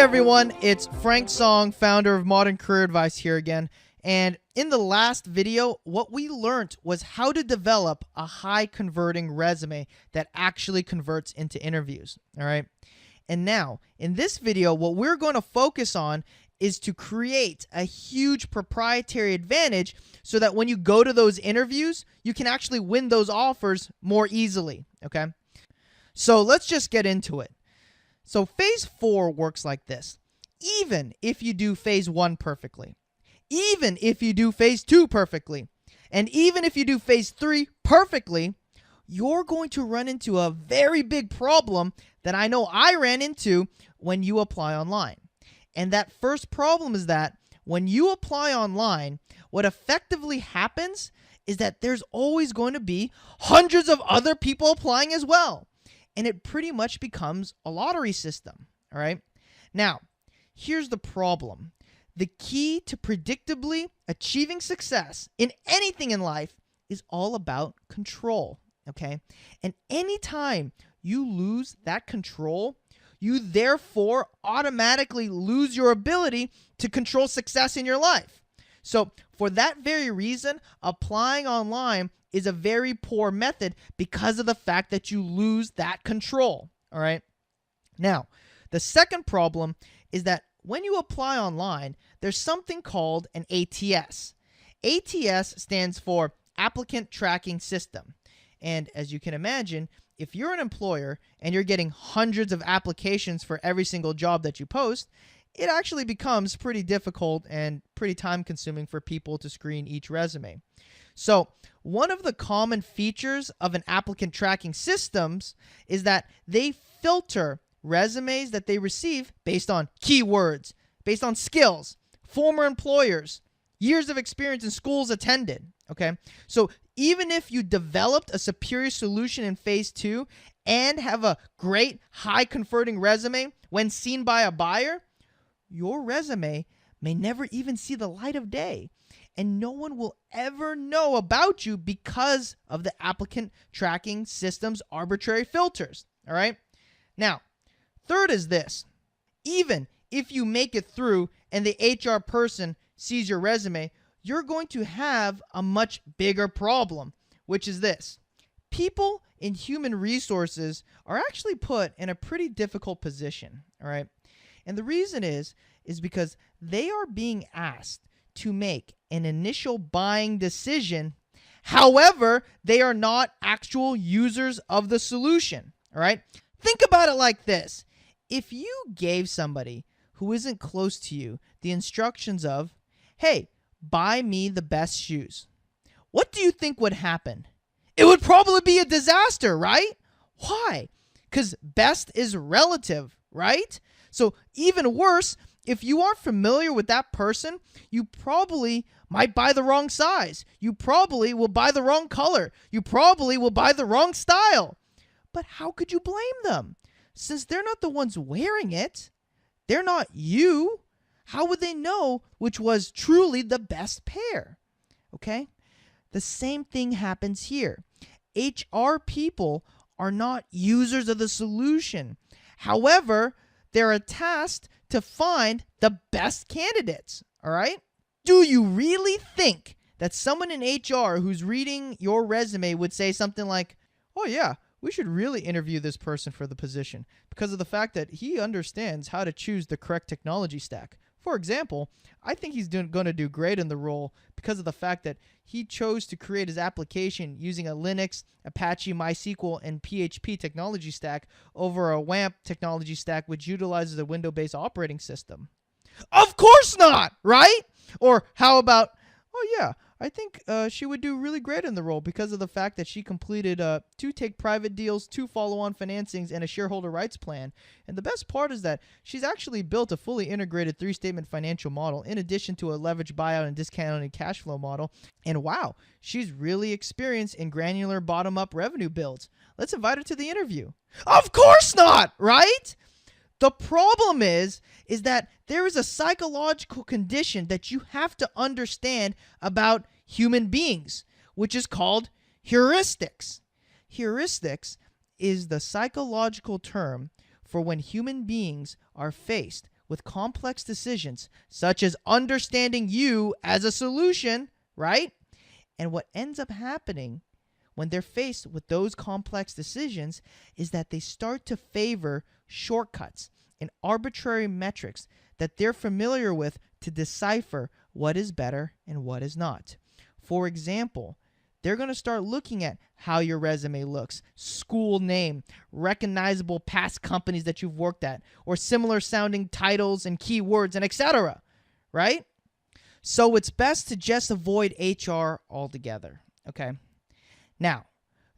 everyone, it's Frank Song, founder of Modern Career Advice here again. And in the last video, what we learned was how to develop a high converting resume that actually converts into interviews. All right. And now in this video, what we're going to focus on is to create a huge proprietary advantage so that when you go to those interviews, you can actually win those offers more easily. Okay. So let's just get into it. So phase 4 works like this. Even if you do phase 1 perfectly, even if you do phase 2 perfectly, and even if you do phase 3 perfectly, you're going to run into a very big problem that I know I ran into when you apply online. And that first problem is that when you apply online, what effectively happens is that there's always going to be hundreds of other people applying as well. And it pretty much becomes a lottery system, all right? Now, here's the problem. The key to predictably achieving success in anything in life is all about control, okay? And anytime you lose that control, you therefore automatically lose your ability to control success in your life. So for that very reason, applying online is a very poor method because of the fact that you lose that control, all right? Now, the second problem is that when you apply online, there's something called an ATS. ATS stands for Applicant Tracking System. And as you can imagine, if you're an employer and you're getting hundreds of applications for every single job that you post, it actually becomes pretty difficult and pretty time-consuming for people to screen each resume. So one of the common features of an applicant tracking systems is that they filter resumes that they receive based on keywords, based on skills, former employers, years of experience in schools attended, okay? So even if you developed a superior solution in phase 2 and have a great high converting resume when seen by a buyer, your resume may never even see the light of day, and no one will ever know about you because of the applicant tracking system's arbitrary filters, all right? Now, third is this. Even if you make it through and the HR person sees your resume, you're going to have a much bigger problem, which is this. People in human resources are actually put in a pretty difficult position, all right? And the reason is because they are being asked to make an initial buying decision. However, they are not actual users of the solution, all right? Think about it like this. If you gave somebody who isn't close to you the instructions of, hey, buy me the best shoes, what do you think would happen? It would probably be a disaster, right? Why? Because best is relative, right? So even worse, if you aren't familiar with that person, you probably might buy the wrong size. You probably will buy the wrong color. You probably will buy the wrong style. But how could you blame them? Since they're not the ones wearing it, they're not you. How would they know which was truly the best pair? Okay? The same thing happens here. HR people are not users of the solution. However, they're tasked to find the best candidates, all right? Do you really think that someone in HR who's reading your resume would say something like, oh yeah, we should really interview this person for the position because of the fact that he understands how to choose the correct technology stack? For example, I think he's going to do great in the role because of the fact that he chose to create his application using a Linux, Apache, MySQL, and PHP technology stack over a WAMP technology stack which utilizes a Windows-based operating system. Of course not, right? Or how about, oh yeah, I think she would do really great in the role because of the fact that she completed 2 take-private deals, 2 follow-on financings, and a shareholder rights plan. And the best part is that she's actually built a fully integrated 3-statement financial model in addition to a leveraged buyout and discounted cash flow model. And wow, she's really experienced in granular bottom-up revenue builds. Let's invite her to the interview. Of course not, right? The problem is that there is a psychological condition that you have to understand about human beings, which is called heuristics. Heuristics is the psychological term for when human beings are faced with complex decisions, such as understanding you as a solution, right? And what ends up happening when they're faced with those complex decisions is that they start to favor shortcuts and arbitrary metrics that they're familiar with to decipher what is better and what is not. For example, they're going to start looking at how your resume looks, school name, recognizable past companies that you've worked at, or similar sounding titles and keywords, and etc. Right? So it's best to just avoid HR altogether. Okay? Now,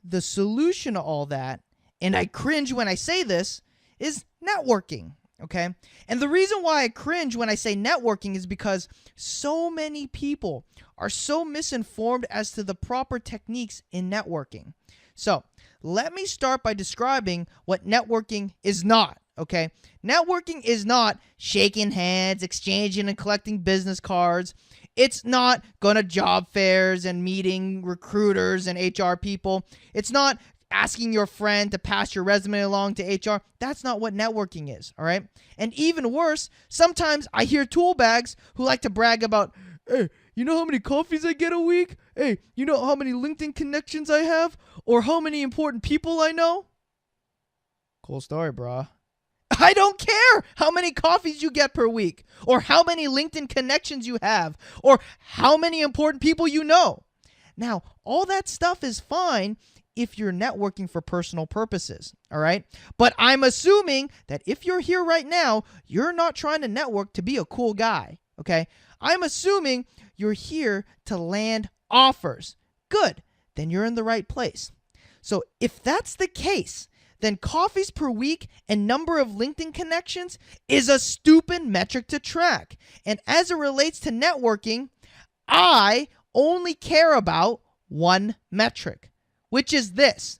the solution to all that, and I cringe when I say this, is networking. Okay? And the reason why I cringe when I say networking is because so many people are so misinformed as to the proper techniques in networking. So, let me start by describing what networking is not. Okay? Networking is not shaking hands, exchanging and collecting business cards. It's not going to job fairs and meeting recruiters and HR people. It's not asking your friend to pass your resume along to HR. That's not what networking is, all right? And even worse, sometimes I hear tool bags who like to brag about, hey, you know how many coffees I get a week? Hey, you know how many LinkedIn connections I have? Or how many important people I know? Cool story, brah. I don't care how many coffees you get per week, or how many LinkedIn connections you have, or how many important people you know. Now, all that stuff is fine if you're networking for personal purposes, all right? But I'm assuming that if you're here right now, you're not trying to network to be a cool guy, okay? I'm assuming you're here to land offers. Good, then you're in the right place. So if that's the case, then coffees per week and number of LinkedIn connections is a stupid metric to track. And as it relates to networking, I only care about one metric, which is this: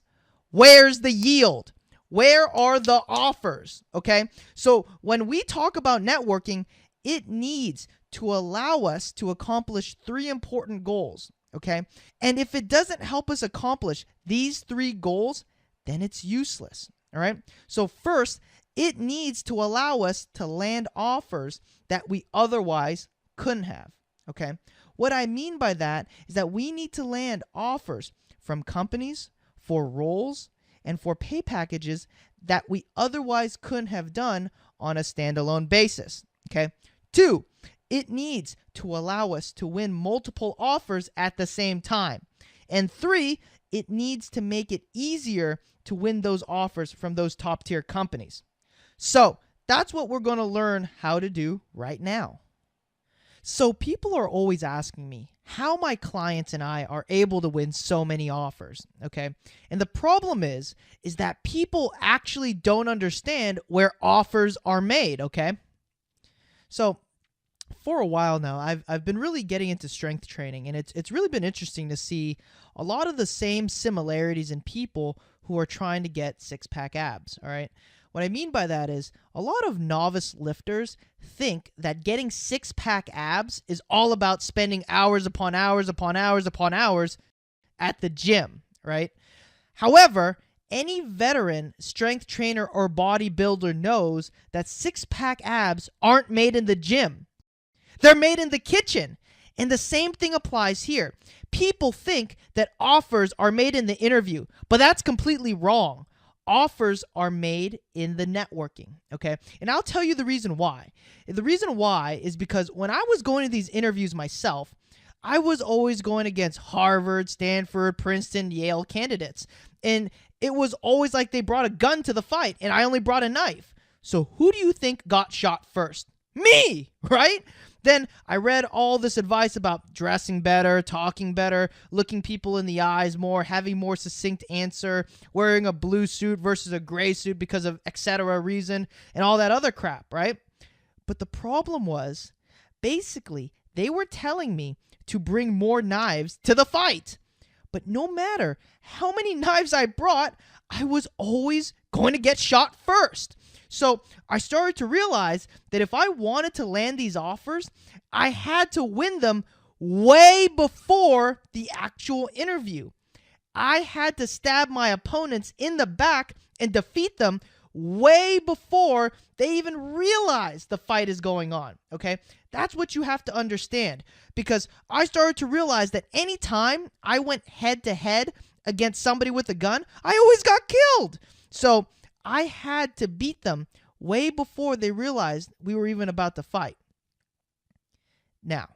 where's the yield? Where are the offers? Okay, so when we talk about networking, it needs to allow us to accomplish three important goals. Okay, and if it doesn't help us accomplish these three goals, then it's useless. All right, so first, it needs to allow us to land offers that we otherwise couldn't have. Okay, what I mean by that is that we need to land offers from companies, for roles, and for pay packages that we otherwise couldn't have done on a standalone basis. Okay. 2, it needs to allow us to win multiple offers at the same time. And 3, it needs to make it easier to win those offers from those top tier companies. So that's what we're going to learn how to do right now. So people are always asking me how my clients and I are able to win so many offers, okay? And the problem is that people actually don't understand where offers are made, okay? So for a while now, I've been really getting into strength training, and it's really been interesting to see a lot of the same similarities in people who are trying to get six-pack abs, all right? What I mean by that is a lot of novice lifters think that getting six-pack abs is all about spending hours upon hours upon hours upon hours at the gym, right? However, any veteran strength trainer or bodybuilder knows that six-pack abs aren't made in the gym. They're made in the kitchen. And the same thing applies here. People think that offers are made in the interview, but that's completely wrong. Offers are made in the networking, okay? And I'll tell you the reason why. The reason why is because when I was going to these interviews myself, I was always going against Harvard, Stanford, Princeton, Yale candidates. And it was always like they brought a gun to the fight, and I only brought a knife. So who do you think got shot first? Me, right? Then I read all this advice about dressing better, talking better, looking people in the eyes more, having more succinct answer, wearing a blue suit versus a gray suit because of etc. reason, and all that other crap, right? But the problem was, basically, they were telling me to bring more knives to the fight. But no matter how many knives I brought, I was always going to get shot first. So I started to realize that if I wanted to land these offers, I had to win them way before the actual interview. I had to stab my opponents in the back and defeat them way before they even realize the fight is going on, okay? That's what you have to understand, because I started to realize that anytime I went head to head against somebody with a gun, I always got killed. So I had to beat them way before they realized we were even about to fight. Now,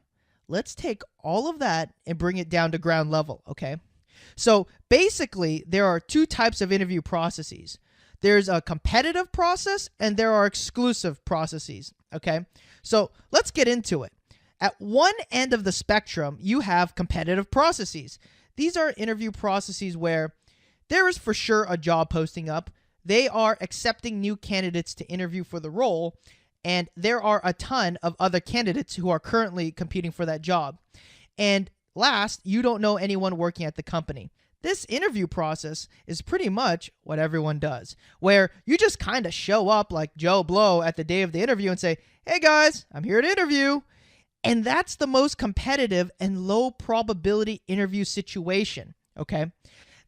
let's take all of that and bring it down to ground level, okay? So basically, there are two types of interview processes. There's a competitive process and there are exclusive processes, okay? So let's get into it. At one end of the spectrum, you have competitive processes. These are interview processes where there is for sure a job posting up. They are accepting new candidates to interview for the role, and there are a ton of other candidates who are currently competing for that job. And last, you don't know anyone working at the company. This interview process is pretty much what everyone does, where you just kind of show up like Joe Blow at the day of the interview and say, "Hey guys, I'm here to interview." And that's the most competitive and low probability interview situation, okay?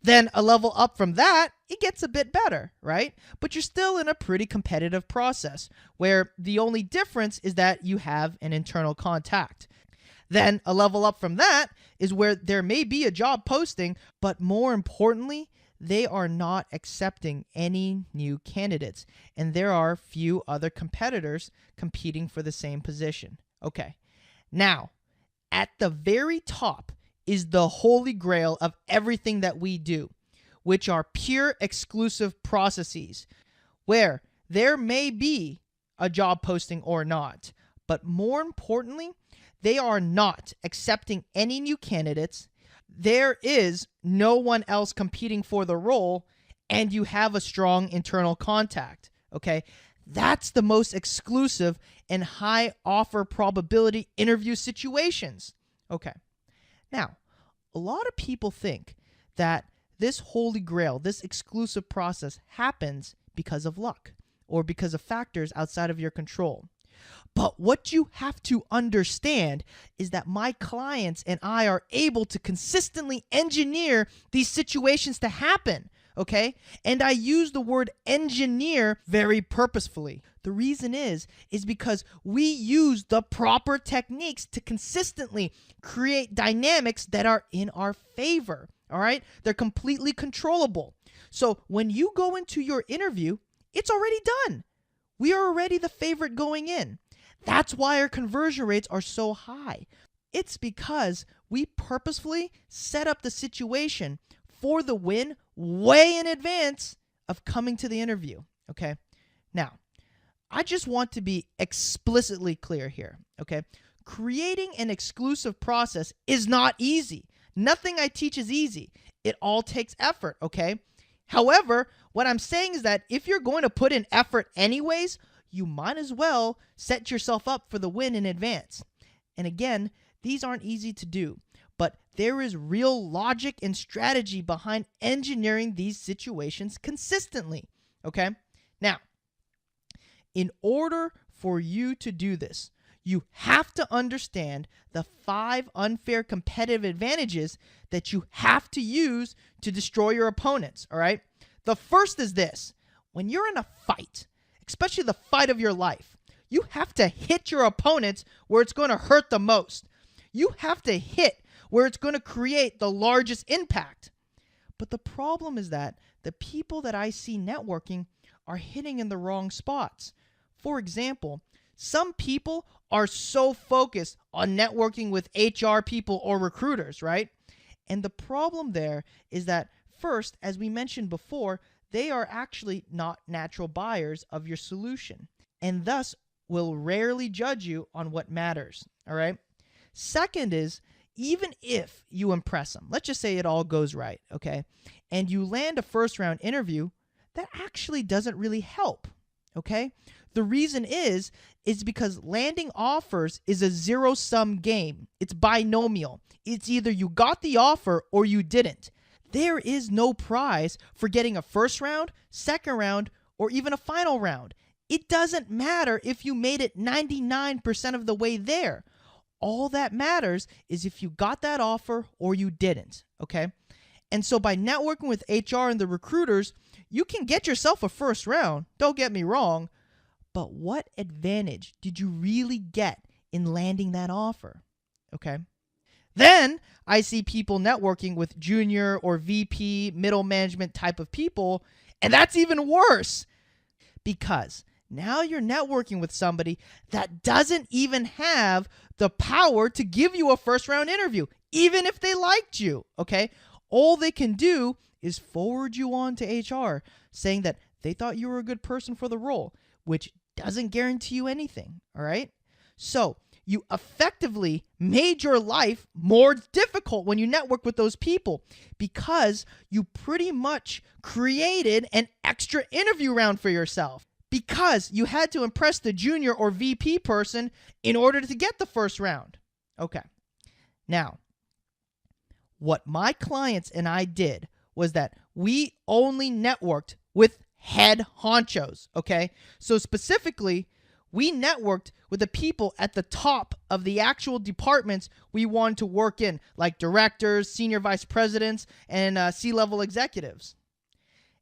Then a level up from that, it gets a bit better, right? But you're still in a pretty competitive process where the only difference is that you have an internal contact. Then a level up from that is where there may be a job posting, but more importantly, they are not accepting any new candidates, and there are few other competitors competing for the same position. Okay, now, at the very top is the holy grail of everything that we do, which are pure exclusive processes, where there may be a job posting or not, but more importantly, they are not accepting any new candidates. There is no one else competing for the role, and you have a strong internal contact, okay? That's the most exclusive and high offer probability interview situations. Okay. Now, a lot of people think that this holy grail, this exclusive process happens because of luck or because of factors outside of your control. But what you have to understand is that my clients and I are able to consistently engineer these situations to happen, okay? And I use the word engineer very purposefully. The reason is because we use the proper techniques to consistently create dynamics that are in our favor, all right? They're completely controllable. So when you go into your interview, it's already done. We are already the favorite going in. That's why our conversion rates are so high. It's because we purposefully set up the situation for the win way in advance of coming to the interview, okay? Now, I just want to be explicitly clear here, okay? Creating an exclusive process is not easy. Nothing I teach is easy. It all takes effort, okay? However, what I'm saying is that if you're going to put in effort anyways, you might as well set yourself up for the win in advance. And again, these aren't easy to do, but there is real logic and strategy behind engineering these situations consistently, okay? Now, in order for you to do this, you have to understand the 5 unfair competitive advantages that you have to use to destroy your opponents, all right? The first is this. When you're in a fight, especially the fight of your life, you have to hit your opponents where it's going to hurt the most. You have to hit where it's going to create the largest impact. But the problem is that the people that I see networking are hitting in the wrong spots. For example, some people are so focused on networking with HR people or recruiters, right? And the problem there is that first, as we mentioned before, they are actually not natural buyers of your solution and thus will rarely judge you on what matters, all right? Second is, even if you impress them, let's just say it all goes right, okay, and you land a first round interview, that actually doesn't really help, okay? The reason is because landing offers is a zero-sum game. It's binomial. It's either you got the offer or you didn't. There is no prize for getting a first round, second round, or even a final round. It doesn't matter if you made it 99% of the way there. All that matters is if you got that offer or you didn't, okay? And so by networking with HR and the recruiters, you can get yourself a first round. Don't get me wrong. But what advantage did you really get in landing that offer? Okay. Then I see people networking with junior or VP, middle management type of people, and that's even worse because now you're networking with somebody that doesn't even have the power to give you a first round interview, even if they liked you, okay? All they can do is forward you on to HR saying that they thought you were a good person for the role, which doesn't guarantee you anything, all right? So you effectively made your life more difficult when you network with those people because you pretty much created an extra interview round for yourself because you had to impress the junior or VP person in order to get the first round. Okay. Now, what my clients and I did was that we only networked with head honchos, okay? So specifically, we networked with the people at the top of the actual departments we wanted to work in, like directors, senior vice presidents, and C-level executives.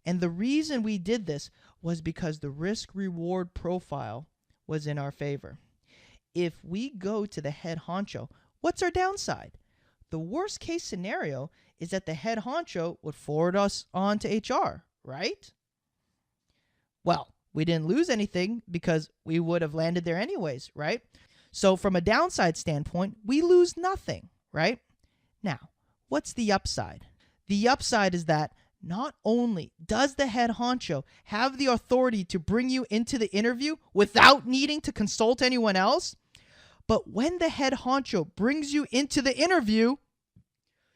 And the reason we did this was because the risk-reward profile was in our favor. If we go to the head honcho, what's our downside? The worst case scenario is that the head honcho would forward us on to HR, right? Well, we didn't lose anything because we would have landed there anyways, right? So from a downside standpoint, we lose nothing, right? Now, what's the upside? The upside is that not only does the head honcho have the authority to bring you into the interview without needing to consult anyone else, but when the head honcho brings you into the interview,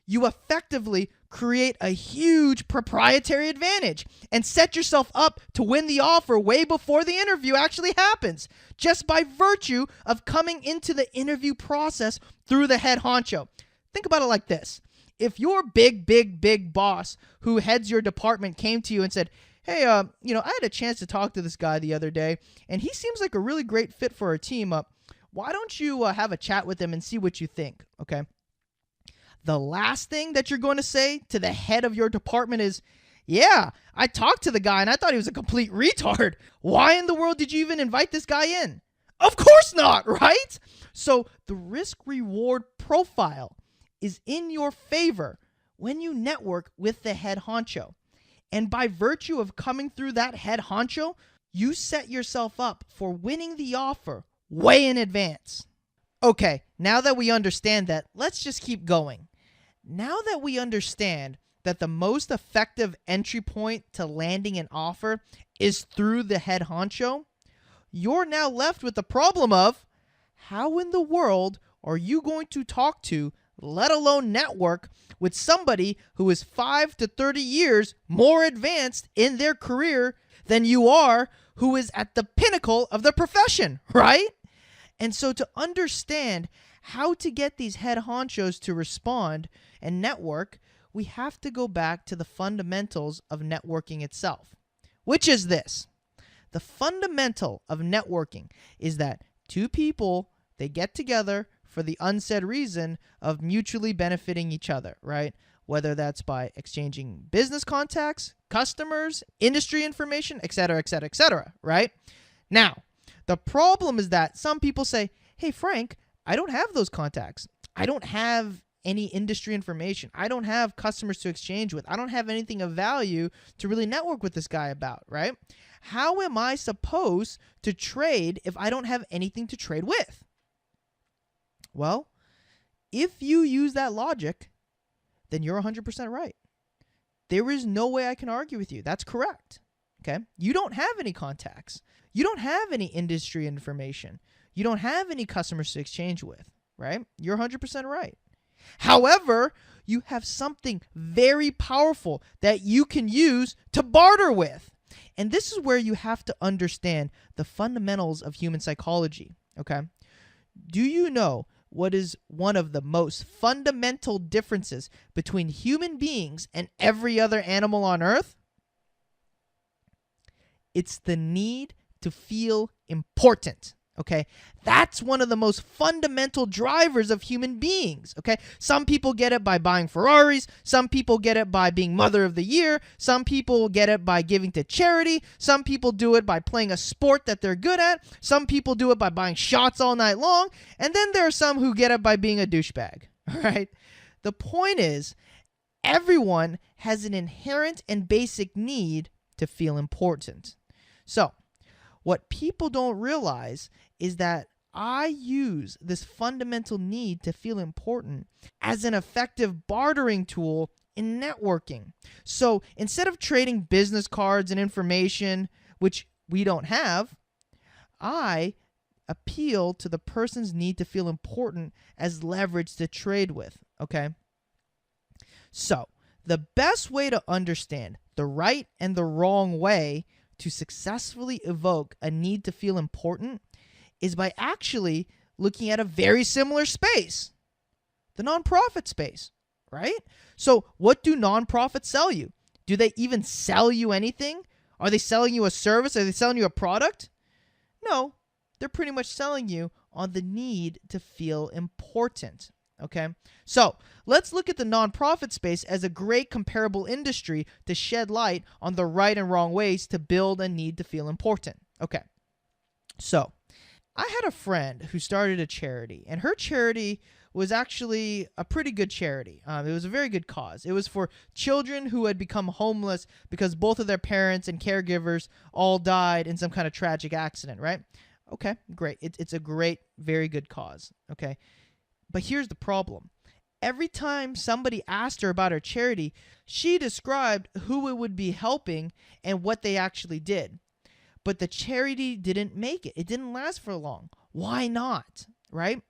you effectively create a huge proprietary advantage and set yourself up to win the offer way before the interview actually happens, just by virtue of coming into the interview process through the head honcho. Think about it like this. If your big boss who heads your department came to you and said, hey, I had a chance to talk to this guy the other day, and he seems like a really great fit for our team. Why don't you have a chat with him and see what you think, okay? The last thing that you're going to say to the head of your department is, yeah, I talked to the guy and I thought he was a complete retard. Why in the world did you even invite this guy in? Of course not, right? So the risk-reward profile is in your favor when you network with the head honcho. And by virtue of coming through that head honcho, you set yourself up for winning the offer way in advance. Okay, now that we understand that, let's just keep going. Now that we understand that the most effective entry point to landing an offer is through the head honcho, you're now left with the problem of how in the world are you going to talk to, let alone network, with somebody who is 5 to 30 years more advanced in their career than you are, who is at the pinnacle of the profession, right? And so to understand how to get these head honchos to respond and network, we have to go back to the fundamentals of networking itself, which is this. The fundamental of networking is that two people, they get together for the unsaid reason of mutually benefiting each other, right? Whether that's by exchanging business contacts, customers, industry information, etc., right? Now, the problem is that some people say, hey, Frank, I don't have those contacts. I don't have any industry information. I don't have customers to exchange with. I don't have anything of value to really network with this guy about, right? How am I supposed to trade if I don't have anything to trade with? Well, if you use that logic, then you're 100% right. There is no way I can argue with you. That's correct. Okay? You don't have any contacts. You don't have any industry information. You don't have any customers to exchange with, right? You're 100% right. However, you have something very powerful that you can use to barter with. And this is where you have to understand the fundamentals of human psychology, okay? Do you know what is one of the most fundamental differences between human beings and every other animal on Earth? It's the need to feel important, Okay, that's one of the most fundamental drivers of human beings. Okay, some people get it by buying Ferraris, some people get it by being Mother of the Year, some people get it by giving to charity, some people do it by playing a sport that they're good at, some people do it by buying shots all night long, and then there are some who get it by being a douchebag. All right, the point is, everyone has an inherent and basic need to feel important. So, what people don't realize is that I use this fundamental need to feel important as an effective bartering tool in networking. So instead of trading business cards and information, which we don't have, I appeal to the person's need to feel important as leverage to trade with, okay? So the best way to understand the right and the wrong way to successfully evoke a need to feel important is by actually looking at a very similar space, the nonprofit space, right? So what do nonprofits sell you? Do they even sell you anything? Are they selling you a service? Are they selling you a product? No, they're pretty much selling you on the need to feel important. Okay, so let's look at the nonprofit space as a great comparable industry to shed light on the right and wrong ways to build a need to feel important. Okay, so I had a friend who started a charity, and her charity was actually a pretty good charity. It was a very good cause. It was for children who had become homeless because both of their parents and caregivers all died in some kind of tragic accident, right? Okay, great. It's a great, very good cause, okay? But here's the problem. Every time somebody asked her about her charity, she described who it would be helping and what they actually did. But the charity didn't make it. It didn't last for long. Why not? Right?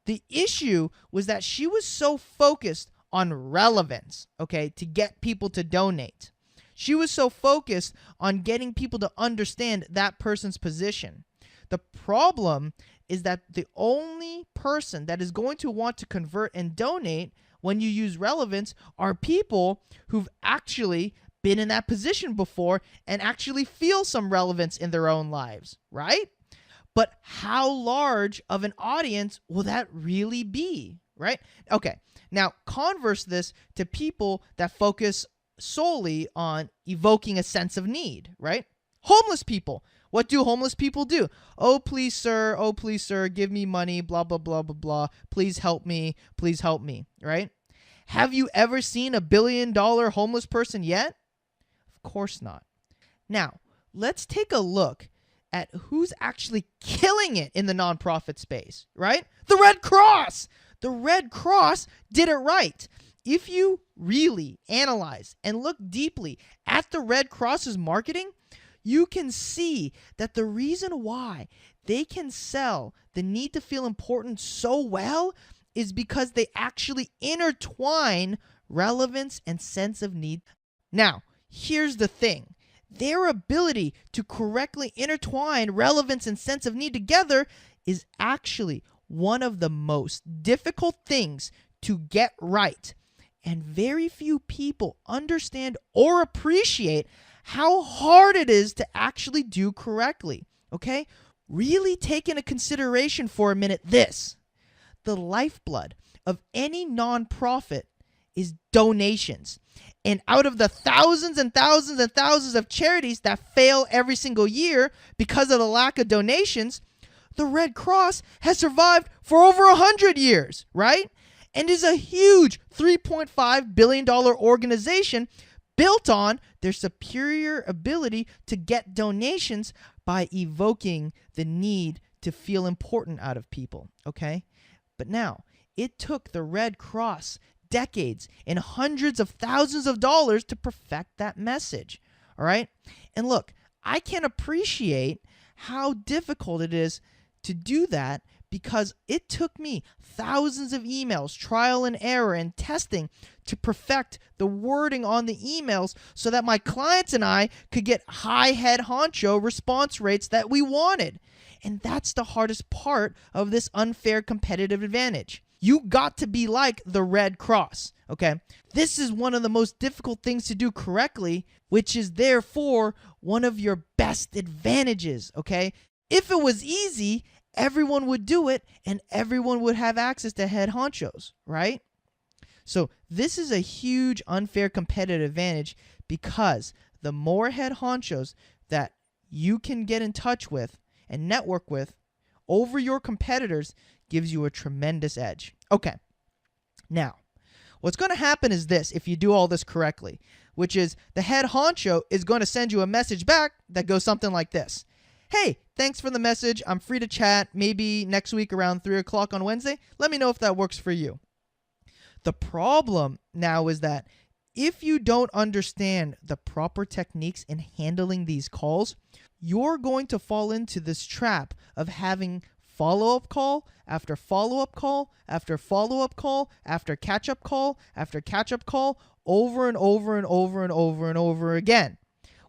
The issue was that she was so focused on relevance, okay, to get people to donate. She was so focused on getting people to understand that person's position. The problem is that the only person that is going to want to convert and donate when you use relevance are people who've actually been in that position before and actually feel some relevance in their own lives, right? But how large of an audience will that really be, right? Okay, now converse this to people that focus solely on evoking a sense of need, right? Homeless people. What do homeless people do? Oh, please, sir, give me money, blah, blah, blah, blah, blah. Please help me, right? Have you ever seen $1 billion homeless person yet? Of course not. Now, let's take a look at who's actually killing it in the nonprofit space, right? The Red Cross! The Red Cross did it right. If you really analyze and look deeply at the Red Cross's marketing, you can see that the reason why they can sell the need to feel important so well is because they actually intertwine relevance and sense of need. Now, here's the thing. Their ability to correctly intertwine relevance and sense of need together is actually one of the most difficult things to get right. And very few people understand or appreciate how hard it is to actually do correctly, okay? Really take into consideration for a minute this. The lifeblood of any nonprofit is donations. And out of the thousands and thousands and thousands of charities that fail every single year because of the lack of donations, the Red Cross has survived for over 100 years, right? And is a huge $3.5 billion organization built on their superior ability to get donations by evoking the need to feel important out of people, okay? But now, it took the Red Cross decades and hundreds of thousands of dollars to perfect that message, all right? And look, I can appreciate how difficult it is to do that because it took me thousands of emails, trial and error, and testing to perfect the wording on the emails so that my clients and I could get high head honcho response rates that we wanted. And that's the hardest part of this unfair competitive advantage. You got to be like the Red Cross, okay? This is one of the most difficult things to do correctly, which is therefore one of your best advantages, okay? If it was easy, everyone would do it and everyone would have access to head honchos, right? So this is a huge unfair competitive advantage because the more head honchos that you can get in touch with and network with over your competitors gives you a tremendous edge. Okay, now, what's going to happen is this if you do all this correctly, which is the head honcho is going to send you a message back that goes something like this. Hey, thanks for the message. I'm free to chat maybe next week around 3 o'clock on Wednesday. Let me know if that works for you. The problem now is that if you don't understand the proper techniques in handling these calls, you're going to fall into this trap of having follow-up call after follow-up call after follow-up call after catch-up call after catch-up call over and over and over and over and over again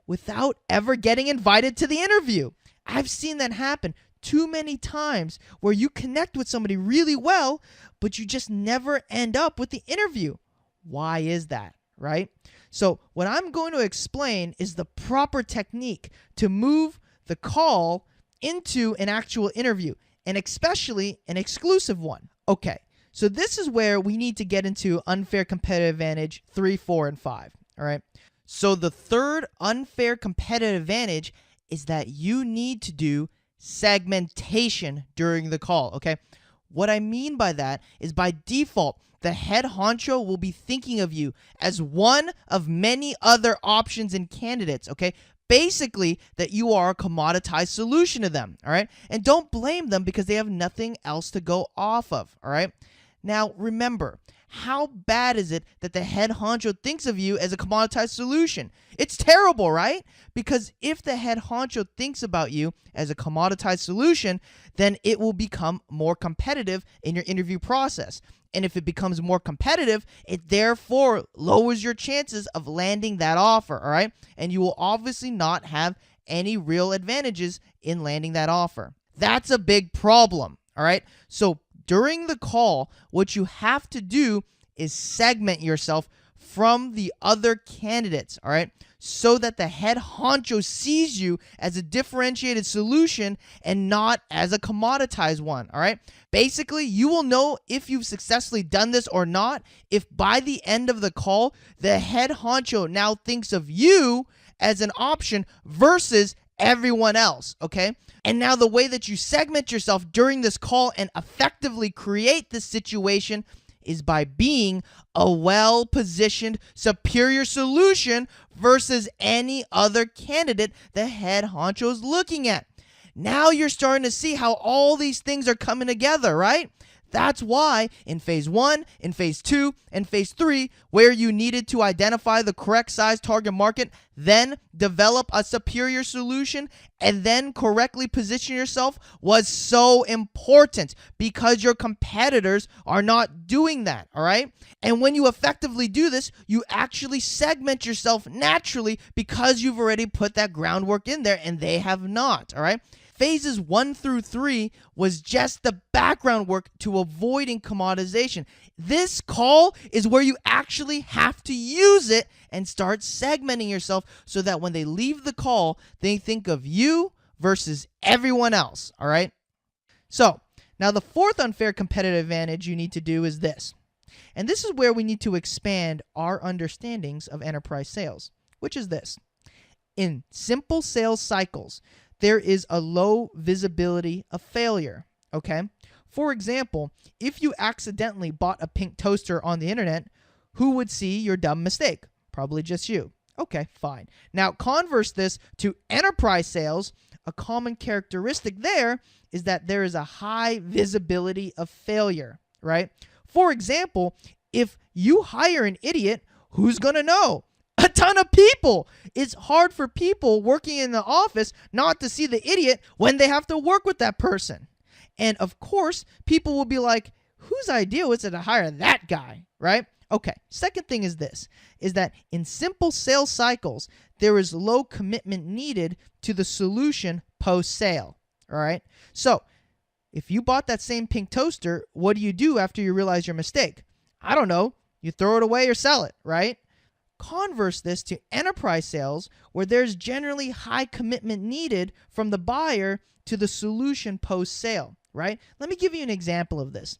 without ever getting invited to the interview. I've seen that happen too many times where you connect with somebody really well, but you just never end up with the interview. Why is that, right? So what I'm going to explain is the proper technique to move the call into an actual interview, and especially an exclusive one. Okay, so this is where we need to get into unfair competitive advantage 3, 4, and 5, all right? So the third unfair competitive advantage is that you need to do segmentation during the call, okay? What I mean by that is by default, the head honcho will be thinking of you as one of many other options and candidates, okay? Basically, that you are a commoditized solution to them, all right? And don't blame them because they have nothing else to go off of, all right? Now, remember, how bad is it that the head honcho thinks of you as a commoditized solution? It's terrible, right? Because if the head honcho thinks about you as a commoditized solution, then it will become more competitive in your interview process. And if it becomes more competitive, it therefore lowers your chances of landing that offer, all right? And you will obviously not have any real advantages in landing that offer. That's a big problem, all right? So during the call, what you have to do is segment yourself from the other candidates, all right? So that the head honcho sees you as a differentiated solution and not as a commoditized one, all right? Basically, you will know if you've successfully done this or not if by the end of the call, the head honcho now thinks of you as an option versus everyone else, okay? And now the way that you segment yourself during this call and effectively create this situation is by being a well-positioned, superior solution versus any other candidate the head honcho is looking at. Now you're starting to see how all these things are coming together, right? That's why in phase 1, in phase 2, and phase 3, where you needed to identify the correct size target market, then develop a superior solution, and then correctly position yourself was so important because your competitors are not doing that, all right? And when you effectively do this, you actually segment yourself naturally because you've already put that groundwork in there and they have not, all right? Phases 1 through 3 was just the background work to avoiding commoditization. This call is where you actually have to use it and start segmenting yourself so that when they leave the call, they think of you versus everyone else, all right? So, now the fourth unfair competitive advantage you need to do is this. And this is where we need to expand our understandings of enterprise sales, which is this. In simple sales cycles, there is a low visibility of failure, okay? For example, if you accidentally bought a pink toaster on the internet, who would see your dumb mistake? Probably just you. Okay, fine. Now, converse this to enterprise sales. A common characteristic there is that there is a high visibility of failure, right? For example, if you hire an idiot, who's going to know? A ton of people. It's hard for people working in the office not to see the idiot when they have to work with that person. And of course, people will be like, whose idea was it to hire that guy, right? Okay, second thing is this, is that in simple sales cycles, there is low commitment needed to the solution post-sale, all right? So if you bought that same pink toaster, what do you do after you realize your mistake? I don't know. You throw it away or sell it, right? Converse this to enterprise sales, where there's generally high commitment needed from the buyer to the solution post-sale, right? Let me give you an example of this.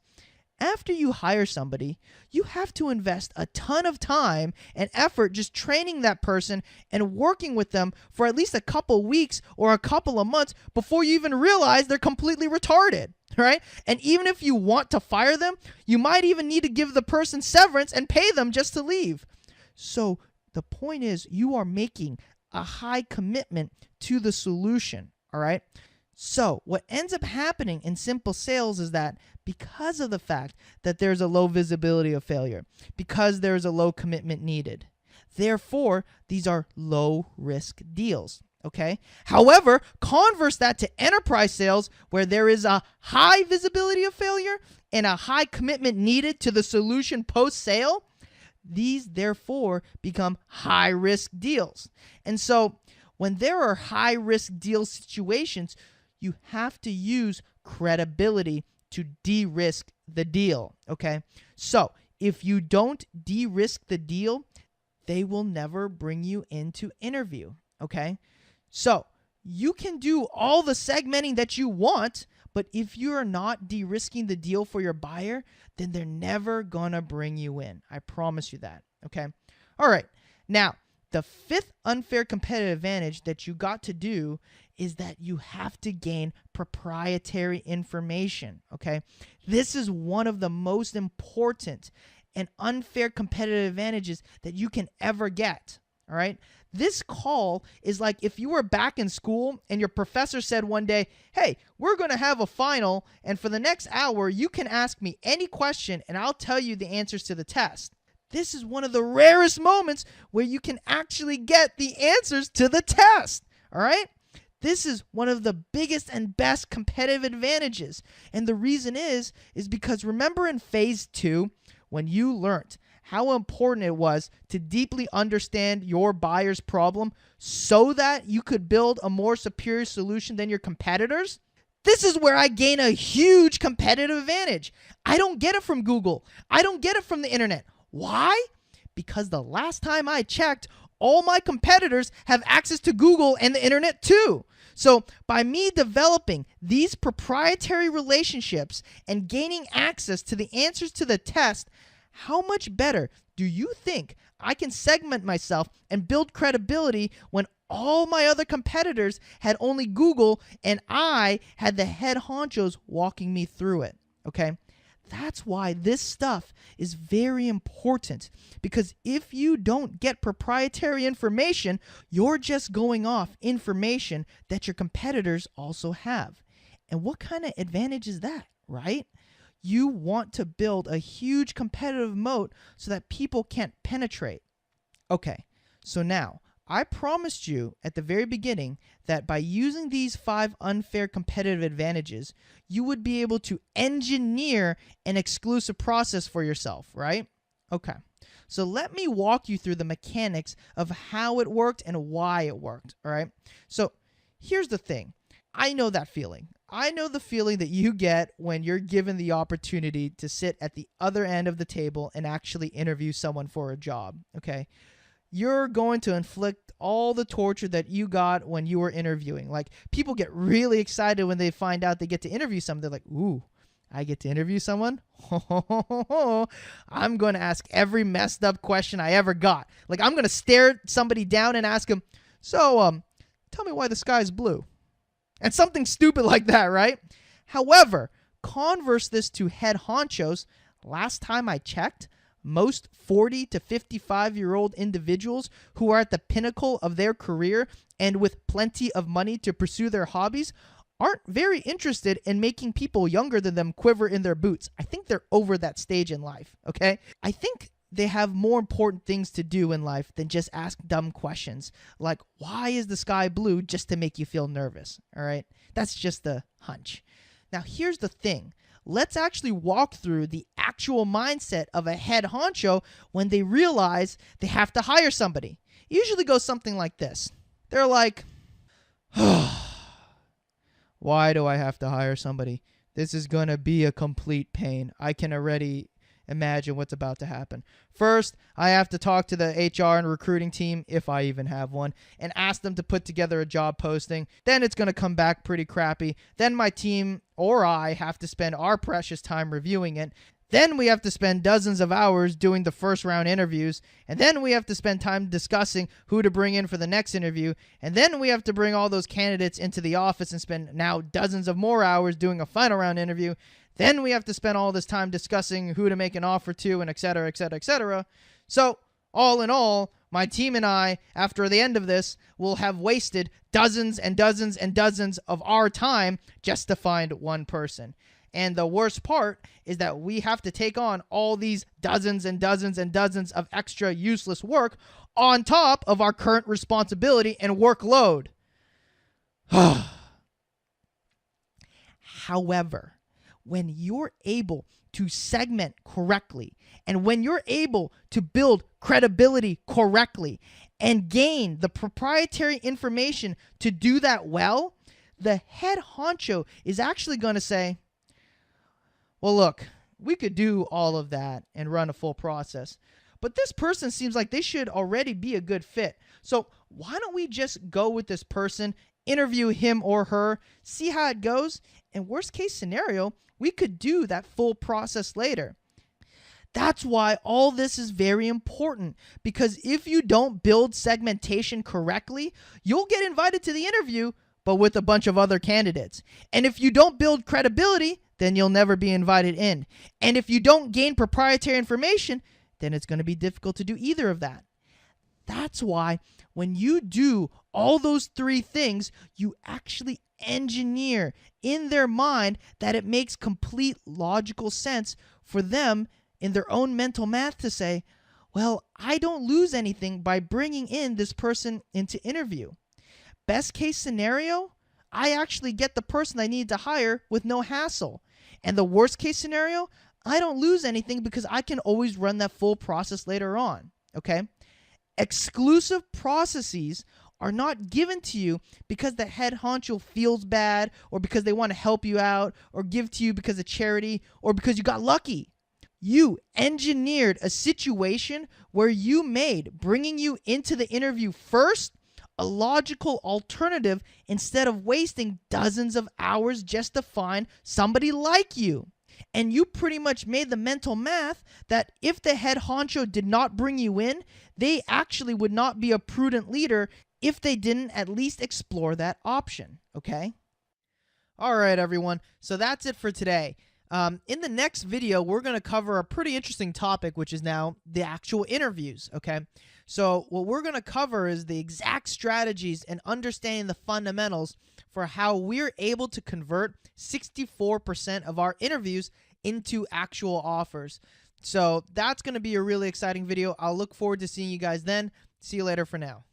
After you hire somebody, you have to invest a ton of time and effort just training that person and working with them for at least a couple weeks or a couple of months before you even realize they're completely retarded, right? And even if you want to fire them, you might even need to give the person severance and pay them just to leave. So the point is, you are making a high commitment to the solution, all right? So what ends up happening in simple sales is that because of the fact that there's a low visibility of failure, because there's a low commitment needed, therefore, these are low risk deals, okay? However, converse that to enterprise sales, where there is a high visibility of failure and a high commitment needed to the solution post-sale. These, therefore, become high-risk deals. And so when there are high-risk deal situations, you have to use credibility to de-risk the deal, okay? So if you don't de-risk the deal, they will never bring you into interview, okay? So you can do all the segmenting that you want, but if you're not de-risking the deal for your buyer, then they're never gonna bring you in. I promise you that, okay? All right, now, the fifth unfair competitive advantage that you got to do is that you have to gain proprietary information, okay? This is one of the most important and unfair competitive advantages that you can ever get, all right? This call is like if you were back in school and your professor said one day, hey, we're going to have a final, and for the next hour, you can ask me any question and I'll tell you the answers to the test. This is one of the rarest moments where you can actually get the answers to the test, all right? This is one of the biggest and best competitive advantages. And the reason is because remember in phase 2, when you learned how important it was to deeply understand your buyer's problem so that you could build a more superior solution than your competitors? This is where I gain a huge competitive advantage. I don't get it from Google. I don't get it from the internet. Why? Because the last time I checked, all my competitors have access to Google and the internet too. So by me developing these proprietary relationships and gaining access to the answers to the test, how much better do you think I can segment myself and build credibility when all my other competitors had only Google and I had the head honchos walking me through it, okay? That's why this stuff is very important, because if you don't get proprietary information, you're just going off information that your competitors also have. And what kind of advantage is that, right? You want to build a huge competitive moat so that people can't penetrate. Okay, so now I promised you at the very beginning that by using these 5 unfair competitive advantages, you would be able to engineer an exclusive process for yourself, right? Okay, so let me walk you through the mechanics of how it worked and why it worked, all right? So here's the thing. I know that feeling. I know the feeling that you get when you're given the opportunity to sit at the other end of the table and actually interview someone for a job, okay? You're going to inflict all the torture that you got when you were interviewing. Like, people get really excited when they find out they get to interview someone. They're like, ooh, I get to interview someone? I'm going to ask every messed up question I ever got. Like, I'm going to stare somebody down and ask them, so, tell me why the sky is blue. And something stupid like that, right? However, converse this to head honchos. Last time I checked, most 40 to 55-year-old individuals who are at the pinnacle of their career and with plenty of money to pursue their hobbies aren't very interested in making people younger than them quiver in their boots. I think they're over that stage in life, okay? I think they have more important things to do in life than just ask dumb questions like, why is the sky blue, just to make you feel nervous, all right? That's just a hunch. Now, here's the thing. Let's actually walk through the actual mindset of a head honcho when they realize they have to hire somebody. It usually goes something like this. They're like, why do I have to hire somebody? This is going to be a complete pain. I can already imagine what's about to happen. First, I have to talk to the HR and recruiting team, if I even have one, and ask them to put together a job posting. Then it's going to come back pretty crappy. Then my team or I have to spend our precious time reviewing it. Then we have to spend dozens of hours doing the first round interviews. And then we have to spend time discussing who to bring in for the next interview. And then we have to bring all those candidates into the office and spend now dozens of more hours doing a final round interview. Then we have to spend all this time discussing who to make an offer to, and et cetera, et cetera, et cetera. So all in all, my team and I, after the end of this, will have wasted dozens and dozens and dozens of our time just to find one person. And the worst part is that we have to take on all these dozens and dozens and dozens of extra useless work on top of our current responsibility and workload. However, when you're able to segment correctly, and when you're able to build credibility correctly and gain the proprietary information to do that well, the head honcho is actually going to say, well, look, we could do all of that and run a full process, but this person seems like they should already be a good fit. So why don't we just go with this person, interview him or her, see how it goes, and worst case scenario, we could do that full process later. That's why all this is very important, because if you don't build segmentation correctly, you'll get invited to the interview, but with a bunch of other candidates. And if you don't build credibility, then you'll never be invited in. And if you don't gain proprietary information, then it's going to be difficult to do either of that. That's why when you do all those three things, you actually engineer in their mind that it makes complete logical sense for them in their own mental math to say, well, I don't lose anything by bringing in this person into interview. Best case scenario, I actually get the person I need to hire with no hassle. And the worst case scenario, I don't lose anything because I can always run that full process later on. Okay? Exclusive processes are not given to you because the head honcho feels bad, or because they want to help you out, or give to you because of charity, or because you got lucky. You engineered a situation where you made bringing you into the interview first a logical alternative instead of wasting dozens of hours just to find somebody like you. And you pretty much made the mental math that if the head honcho did not bring you in, they actually would not be a prudent leader if they didn't at least explore that option, okay? All right, everyone. So that's it for today. In the next video, we're going to cover a pretty interesting topic, which is now the actual interviews, okay? So what we're going to cover is the exact strategies and understanding the fundamentals for how we're able to convert 64% of our interviews into actual offers. So that's going to be a really exciting video. I'll look forward to seeing you guys then. See you later for now.